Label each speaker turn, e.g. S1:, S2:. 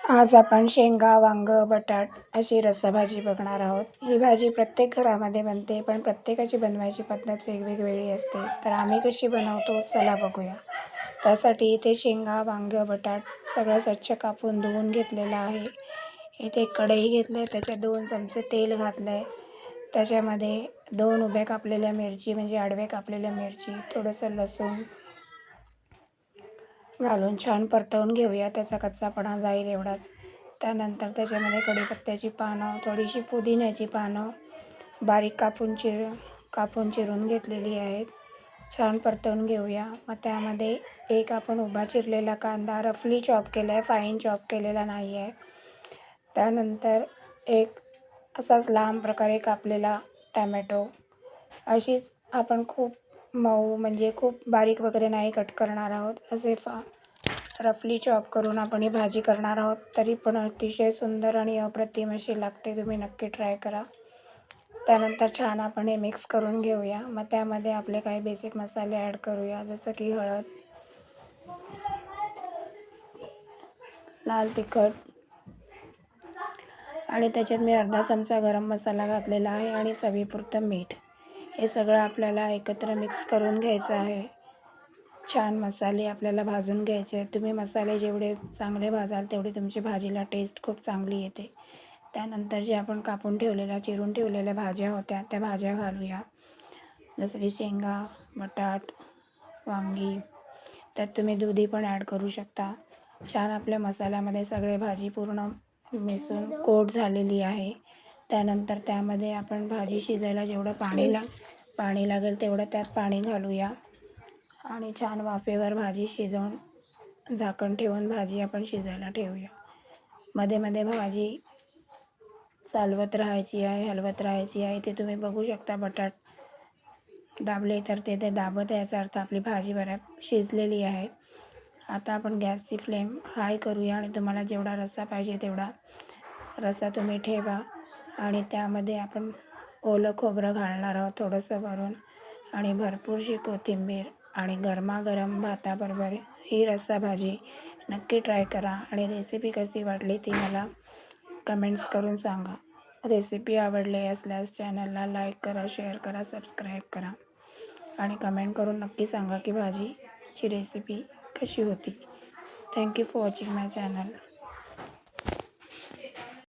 S1: आज आपण शेंगा, वांगं, बटाट अशी रस्साभाजी बघणार आहोत. ही भाजी प्रत्येक घरामध्ये बनते, पण प्रत्येकाची बनवायची पद्धत वेगवेगळी असते. तर आम्ही कशी बनवतो चला बघूया. त्यासाठी इथे शेंगा, वांगं, बटाट सगळं स्वच्छ कापून धुवून घेतलेलं आहे. इथे कढई घेतली आहे, त्याच्यात 2 चमचे तेल घातलं आहे. त्याच्यामध्ये 2 उभ्या कापलेल्या मिरची म्हणजे आडव्या कापलेल्या मिरची, थोडंसं लसूण घालून छान परतवून घेऊया. त्याचा कच्चापणा जाईल एवढाच. त्यानंतर त्याच्यामध्ये कढीपत्त्याची पानं, थोडीशी पुदिन्याची पानं बारीक कापून चिरून घेतलेली आहेत. छान परतवून घेऊया. मग त्यामध्ये एक आपण उभा चिरलेला कांदा रफली चॉप केला आहे, फाईन चॉप केलेला नाही आहे. त्यानंतर एक असाच लांब प्रकारे कापलेला टॅमॅटो. अशीच आपण खूप मऊ म्हणजे खूप बारीक वगैरे नाही कट करणार आहोत. असे रफली चॉप करून आपण ही भाजी करणार आहोत. तरी पण अतिशय सुंदर आणि अप्रतिम अशी लागते. तुम्ही नक्की ट्राय करा. त्यानंतर छान आपण हे मिक्स करून घेऊया. मग त्यामध्ये आपले काही बेसिक मसाले ॲड करूया, जसं की हळद, लाल तिखट आणि त्याच्यात मी अर्धा चमचा गरम मसाला घातलेला आहे आणि चवीपुरतं मीठ. हे सगळं आपल्याला एकत्र मिक्स करून घ्यायचं आहे. छान मसाले आपल्याला भाजून घ्यायचे आहेत. तुम्ही मसाले जेवढे चांगले भाजाल तेवढी तुमची भाजीला टेस्ट खूप चांगली येते. त्यानंतर जे आपण चिरून ठेवलेल्या भाज्या होत्या त्या भाज्या घालूया, जसं की शेंगा, बटाट, वांगी. त्यात तुम्ही दुधी पण ॲड करू शकता. छान आपल्या मसाल्यामध्ये सगळे भाजी पूर्ण मिसळून कोट झालेली आहे. त्यानंतर त्यामध्ये आपण भाजी शिजायला जेवढं पाणी लागेल तेवढं त्यात पाणी घालूया आणि छान वाफेवर भाजी शिजवून झाकण ठेवून भाजी आपण शिजायला ठेवूया. मध्ये मध्ये भाजी हलवत राहायची आहे. ते तुम्ही बघू शकता. बटाट दाबले तर ते दाबत आहे, याचा अर्थ आपली भाजी बऱ्याच शिजलेली आहे. आता आपण गॅसची फ्लेम हाय करूया आणि तुम्हाला जेवढा रस्सा पाहिजे तेवढा रस्सा तुम्ही ठेवा आणि त्यामध्ये आपण ओलं खोबरं घालणार आहोत थोडंसं भरून आणि भरपूरशी कोथिंबीर आणि गरमागरम भाताबरोबर ही रस्सा भाजी नक्की ट्राय करा आणि रेसिपी कशी वाटली ती मला कमेंट्स करून सांगा. रेसिपी आवडली असल्यास चॅनलला लाईक करा, शेअर करा, सबस्क्राईब करा आणि कमेंट करून नक्की सांगा की भाजीची रेसिपी कशी होती. Thank you for watching my channel.